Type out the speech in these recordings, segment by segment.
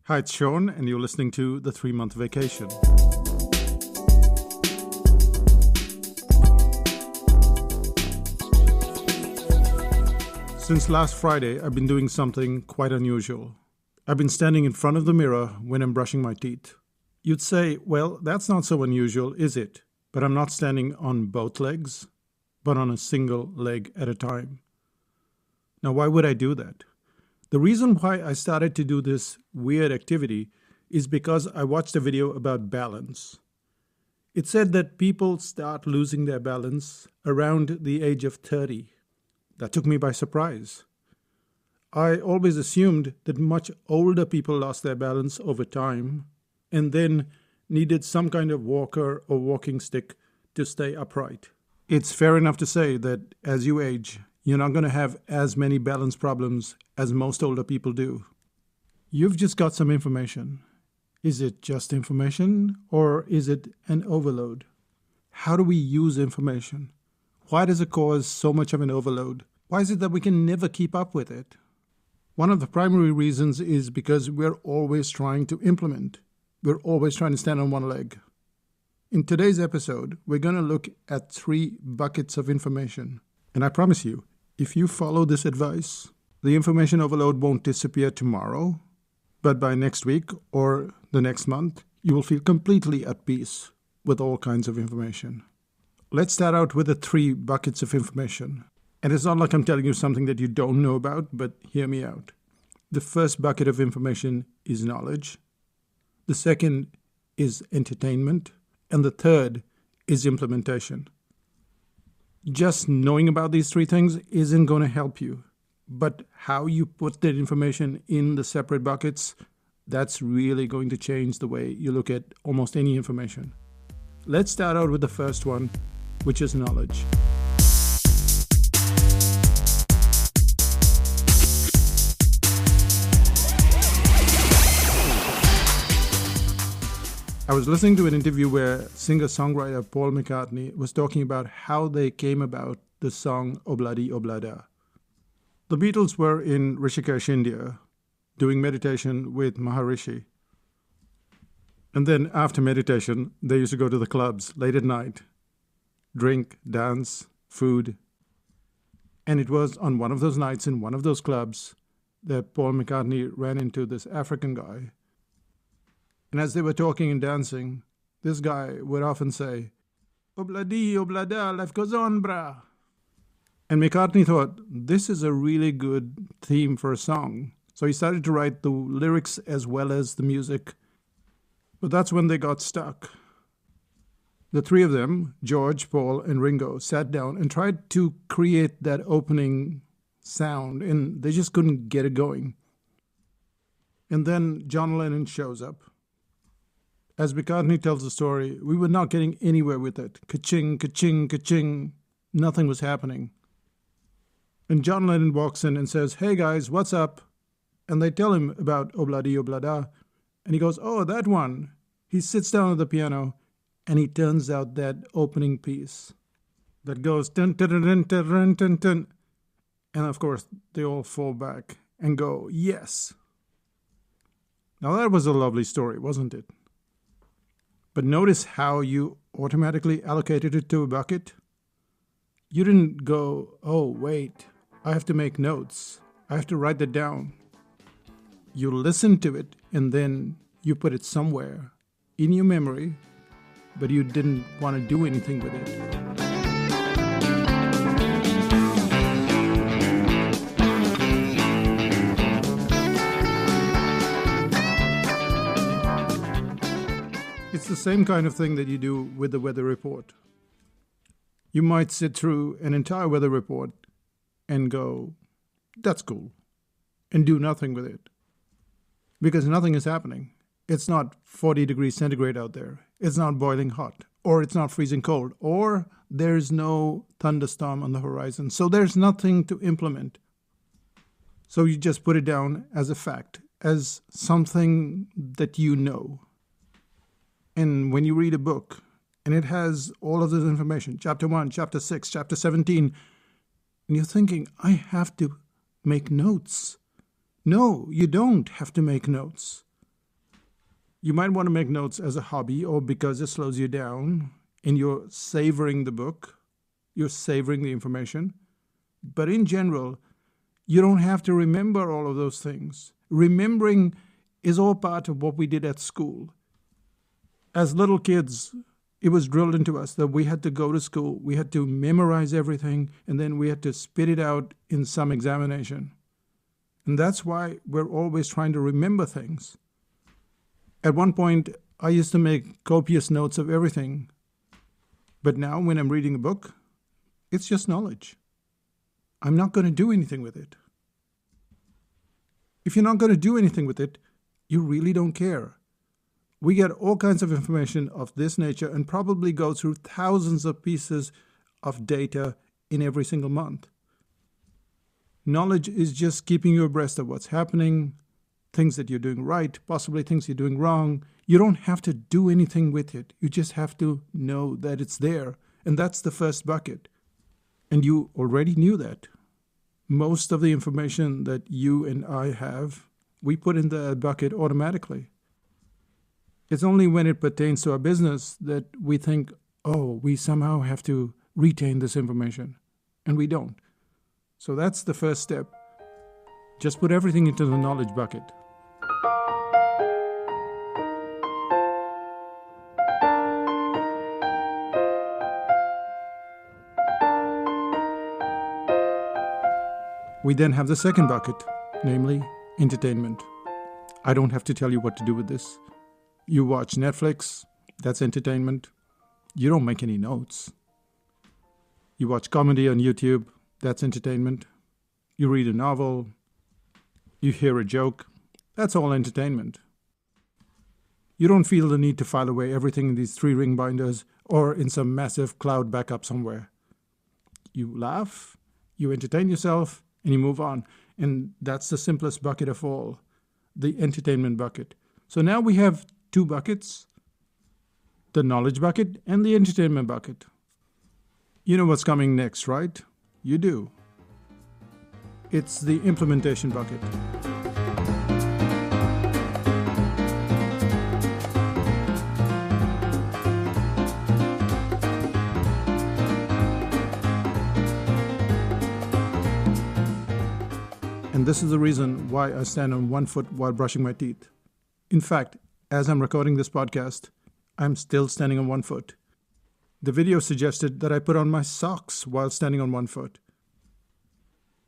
Hi, it's Sean, and you're listening to The 3-Month Vacation. Since last Friday, I've been doing something quite unusual. I've been standing in front of the mirror when I'm brushing my teeth. You'd say, well, that's not so unusual, is it? But I'm not standing on both legs, but on a single leg at a time. Now, why would I do that? The reason why I started to do this weird activity is because I watched a video about balance. It said that people start losing their balance around the age of 30. That took me by surprise. I always assumed that much older people lost their balance over time and then needed some kind of walker or walking stick to stay upright. It's fair enough to say that as you age, you're not going to have as many balance problems as most older people do. You've just got some information. Is it just information or is it an overload? How do we use information? Why does it cause so much of an overload? Why is it that we can never keep up with it? One of the primary reasons is because we're always trying to implement. We're always trying to stand on one leg. In today's episode, we're going to look at 3 buckets of information. And I promise you, if you follow this advice, the information overload won't disappear tomorrow, but by next week or the next month, you will feel completely at peace with all kinds of information. Let's start out with the 3 buckets of information. And it's not like I'm telling you something that you don't know about, but hear me out. The first bucket of information is knowledge. The second is entertainment. And the third is implementation. Just knowing about these 3 things isn't going to help you. But how you put that information in the separate buckets, that's really going to change the way you look at almost any information. Let's start out with the first one, which is knowledge. I was listening to an interview where singer-songwriter Paul McCartney was talking about how they came about the song Obladi Oblada. The Beatles were in Rishikesh, India, doing meditation with Maharishi. And then after meditation, they used to go to the clubs late at night, drink, dance, food. And it was on one of those nights in one of those clubs that Paul McCartney ran into this African guy. And as they were talking and dancing, this guy would often say, Obladi, oblada, life goes on, brah. And McCartney thought, this is a really good theme for a song. So he started to write the lyrics as well as the music. But that's when they got stuck. The 3 of them, George, Paul, and Ringo, sat down and tried to create that opening sound, and they just couldn't get it going. And then John Lennon shows up. As McCartney tells the story, we were not getting anywhere with it. Ka-ching, ka-ching, ka-ching. Nothing was happening. And John Lennon walks in and says, hey guys, what's up? And they tell him about Obladi Oblada. And he goes, oh, that one. He sits down at the piano and he turns out that opening piece that goes dun dun dun dun dun dun dun. And of course, they all fall back and go, yes. Now that was a lovely story, wasn't it? But notice how you automatically allocated it to a bucket. You didn't go, oh, wait, I have to make notes. I have to write that down. You listened to it and then you put it somewhere in your memory, but you didn't want to do anything with it. It's the same kind of thing that you do with the weather report. You might sit through an entire weather report and go, that's cool, and do nothing with it. Because nothing is happening. It's not 40 degrees centigrade out there. It's not boiling hot, or it's not freezing cold, or there's no thunderstorm on the horizon. So there's nothing to implement. So you just put it down as a fact, as something that you know. And when you read a book, and it has all of this information, chapter 1, chapter 6, chapter 17, and you're thinking, I have to make notes. No, you don't have to make notes. You might want to make notes as a hobby or because it slows you down and you're savoring the book, you're savoring the information. But in general, you don't have to remember all of those things. Remembering is all part of what we did at school. As little kids, it was drilled into us that we had to go to school, we had to memorize everything, and then we had to spit it out in some examination. And that's why we're always trying to remember things. At one point, I used to make copious notes of everything. But now when I'm reading a book, it's just knowledge. I'm not going to do anything with it. If you're not going to do anything with it, you really don't care. We get all kinds of information of this nature and probably go through thousands of pieces of data in every single month. Knowledge is just keeping you abreast of what's happening, things that you're doing right, possibly things you're doing wrong. You don't have to do anything with it. You just have to know that it's there. And that's the first bucket. And you already knew that. Most of the information that you and I have, we put in the bucket automatically. It's only when it pertains to our business that we think, oh, we somehow have to retain this information. And we don't. So that's the first step. Just put everything into the knowledge bucket. We then have the second bucket, namely entertainment. I don't have to tell you what to do with this. You watch Netflix, that's entertainment. You don't make any notes. You watch comedy on YouTube, that's entertainment. You read a novel, you hear a joke, that's all entertainment. You don't feel the need to file away everything in these 3-ring binders or in some massive cloud backup somewhere. You laugh, you entertain yourself, and you move on. And that's the simplest bucket of all, the entertainment bucket. So now we have 2 buckets, the knowledge bucket and the entertainment bucket. You know what's coming next, right? You do. It's the implementation bucket. And this is the reason why I stand on one foot while brushing my teeth. In fact, as I'm recording this podcast, I'm still standing on one foot. The video suggested that I put on my socks while standing on one foot.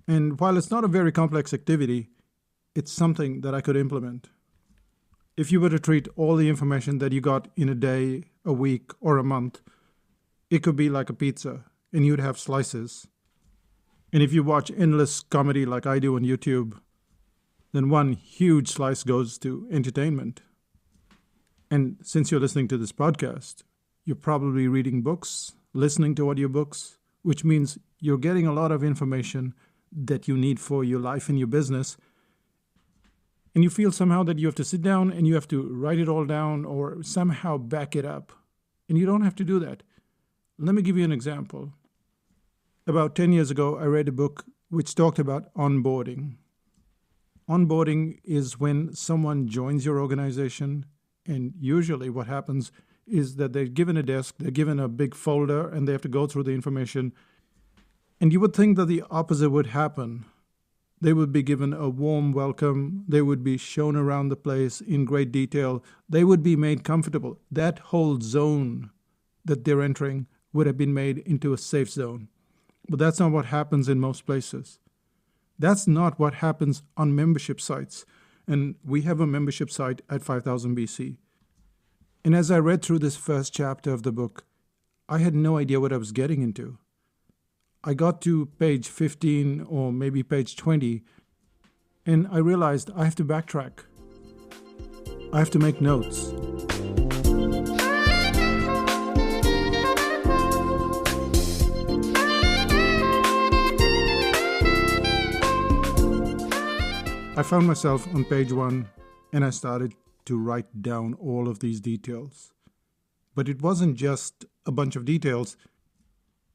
And while it's not a very complex activity, it's something that I could implement. If you were to treat all the information that you got in a day, a week, or a month, it could be like a pizza, and you'd have slices. And if you watch endless comedy like I do on YouTube, then one huge slice goes to entertainment. And since you're listening to this podcast, you're probably reading books, listening to audiobooks, which means you're getting a lot of information that you need for your life and your business. And you feel somehow that you have to sit down and you have to write it all down or somehow back it up. And you don't have to do that. Let me give you an example. About 10 years ago, I read a book which talked about onboarding. Onboarding is when someone joins your organization, and usually what happens is that they're given a desk, they're given a big folder, and they have to go through the information. And you would think that the opposite would happen. They would be given a warm welcome, they would be shown around the place in great detail, they would be made comfortable. That whole zone that they're entering would have been made into a safe zone. But that's not what happens in most places. That's not what happens on membership sites. And we have a membership site at 5000 BC. And as I read through this first chapter of the book, I had no idea what I was getting into. I got to page 15 or maybe page 20, and I realized I have to backtrack. I have to make notes. I found myself on page 1 and I started to write down all of these details. But it wasn't just a bunch of details.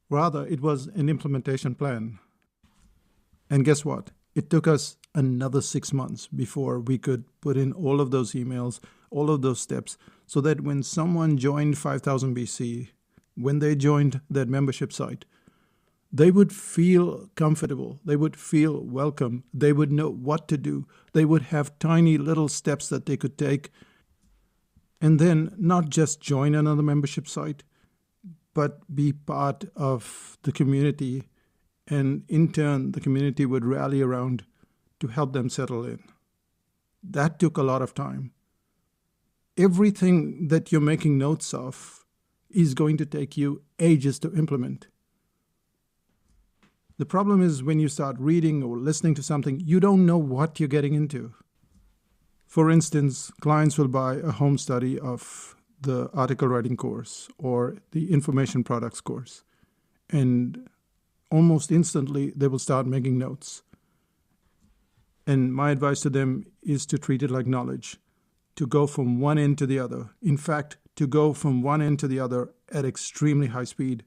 Rather, it was an implementation plan. And guess what? It took us another 6 months before we could put in all of those emails, all of those steps, so that when someone joined 5000 BC, when they joined that membership site, they would feel comfortable, they would feel welcome, they would know what to do, they would have tiny little steps that they could take, and then not just join another membership site, but be part of the community, and in turn the community would rally around to help them settle in. That took a lot of time. Everything that you're making notes of is going to take you ages to implement. The problem is when you start reading or listening to something, you don't know what you're getting into. For instance, clients will buy a home study of the article writing course or the information products course, and almost instantly they will start making notes. And my advice to them is to treat it like knowledge, to go from one end to the other. In fact, to go from one end to the other at extremely high speed,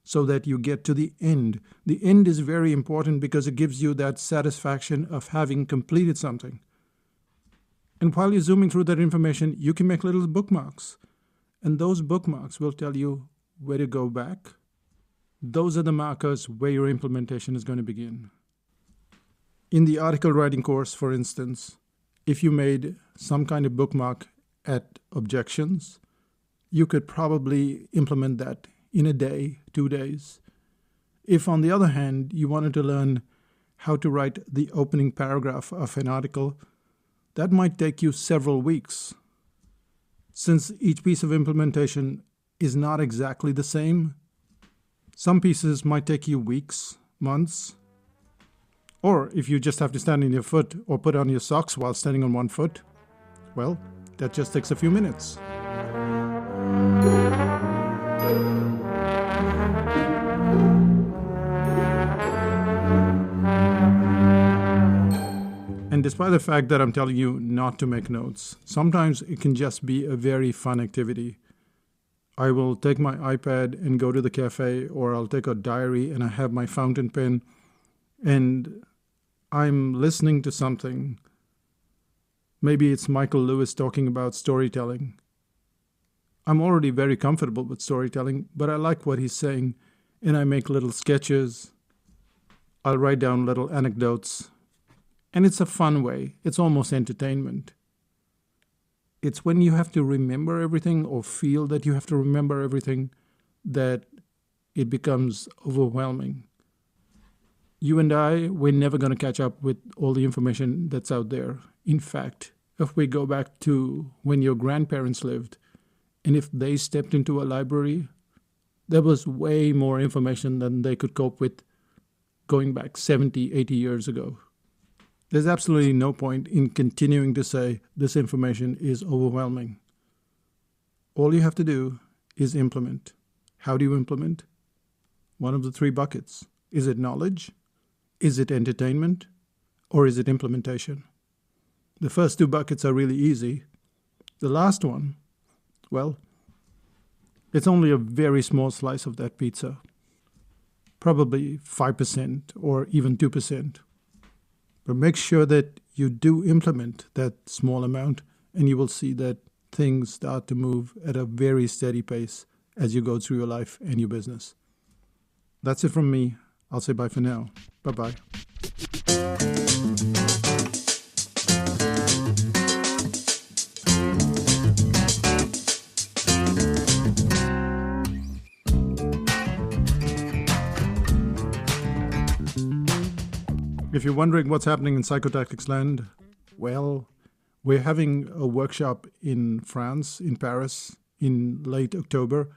so that you get to the end. The end is very important because it gives you that satisfaction of having completed something. And while you're zooming through that information, you can make little bookmarks. And those bookmarks will tell you where to go back. Those are the markers where your implementation is going to begin. In the article writing course, for instance, if you made some kind of bookmark at objections, you could probably implement that in a day, 2 days. If, on the other hand, you wanted to learn how to write the opening paragraph of an article, that might take you several weeks. Since each piece of implementation is not exactly the same, some pieces might take you weeks, months. Or if you just have to stand on your foot or put on your socks while standing on one foot, well, that just takes a few minutes. And despite the fact that I'm telling you not to make notes, sometimes it can just be a very fun activity. I will take my iPad and go to the cafe, or I'll take a diary and I have my fountain pen, and I'm listening to something. Maybe it's Michael Lewis talking about storytelling. I'm already very comfortable with storytelling, but I like what he's saying, and I make little sketches. I'll write down little anecdotes. And it's a fun way. It's almost entertainment. It's when you have to remember everything or feel that you have to remember everything that it becomes overwhelming. You and I, we're never going to catch up with all the information that's out there. In fact, if we go back to when your grandparents lived, and if they stepped into a library, there was way more information than they could cope with going back 70, 80 years ago. There's absolutely no point in continuing to say this information is overwhelming. All you have to do is implement. How do you implement? One of the 3 buckets. Is it knowledge? Is it entertainment? Or is it implementation? The first 2 buckets are really easy. The last one, well, it's only a very small slice of that pizza. Probably 5% or even 2%. But make sure that you do implement that small amount, and you will see that things start to move at a very steady pace as you go through your life and your business. That's it from me. I'll say bye for now. Bye-bye. If you're wondering what's happening in Psychotactics land, well, we're having a workshop in France, in Paris, in late October,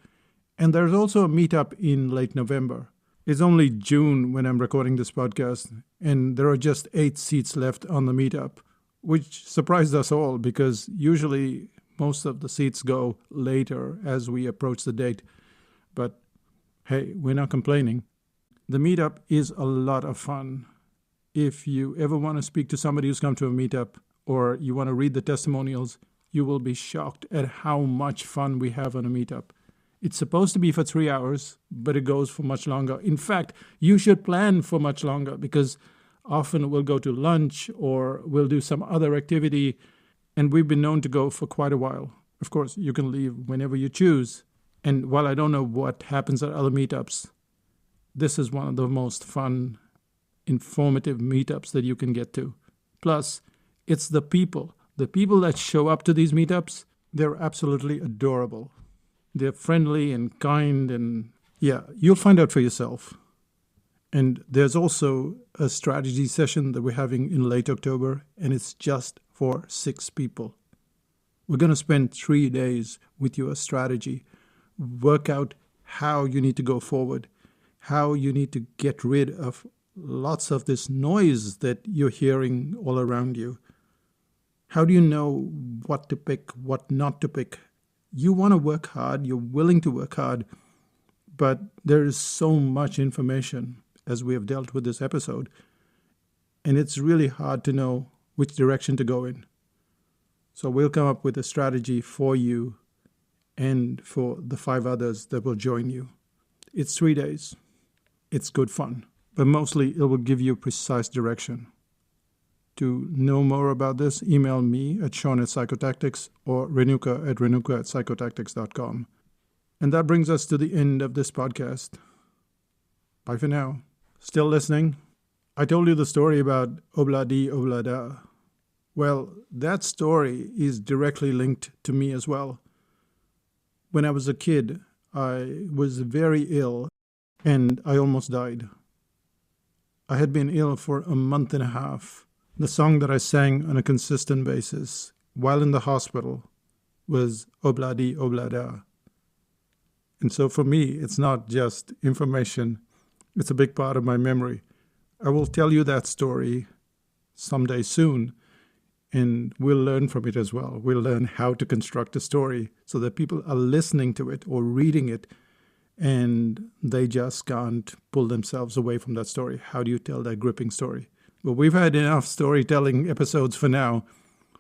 and there's also a meetup in late November. It's only June when I'm recording this podcast, and there are just 8 seats left on the meetup, which surprised us all because usually most of the seats go later as we approach the date. But hey, we're not complaining. The meetup is a lot of fun. If you ever want to speak to somebody who's come to a meetup, or you want to read the testimonials, you will be shocked at how much fun we have on a meetup. It's supposed to be for 3 hours, but it goes for much longer. In fact, you should plan for much longer because often we'll go to lunch or we'll do some other activity, And we've been known to go for quite a while. Of course, you can leave whenever you choose. And while I don't know what happens at other meetups, this is one of the most fun, informative meetups that you can get to. Plus, it's the people. The people that show up to these meetups, they're absolutely adorable. They're friendly and kind, and yeah, you'll find out for yourself. And there's also a strategy session that we're having in late October, and it's just for 6 people. We're going to spend 3 days with your strategy, work out how you need to go forward, how you need to get rid of lots of this noise that you're hearing all around you. How do you know what to pick, what not to pick? You want to work hard, you're willing to work hard, but there is so much information as we have dealt with this episode, and it's really hard to know which direction to go in. So we'll come up with a strategy for you and for the 5 others that will join you. It's 3 days. It's good fun, but mostly it will give you precise direction. To know more about this, email me at Sean@Psychotactics or Renuka@Psychotactics.com. And that brings us to the end of this podcast. Bye for now. Still listening? I told you the story about Obladi Oblada. Well, that story is directly linked to me as well. When I was a kid, I was very ill and I almost died. I had been ill for a month and a half. The song that I sang on a consistent basis while in the hospital was Obladi Oblada. And so for me, it's not just information. It's a big part of my memory. I will tell you that story someday soon, and we'll learn from it as well. We'll learn how to construct a story so that people are listening to it or reading it, and they just can't pull themselves away from that story. How do you tell that gripping story? Well, we've had enough storytelling episodes for now,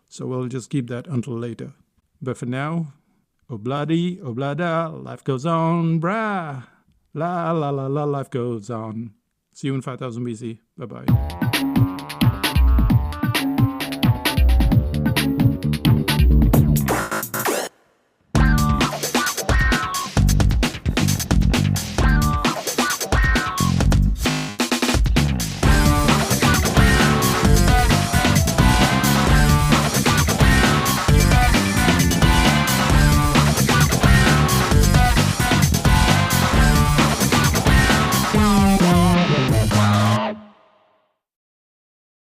so we'll just keep that until later. But for now, Obladi, Oblada, life goes on, brah. La la la la, life goes on. See you in 5000 BC. Bye-bye.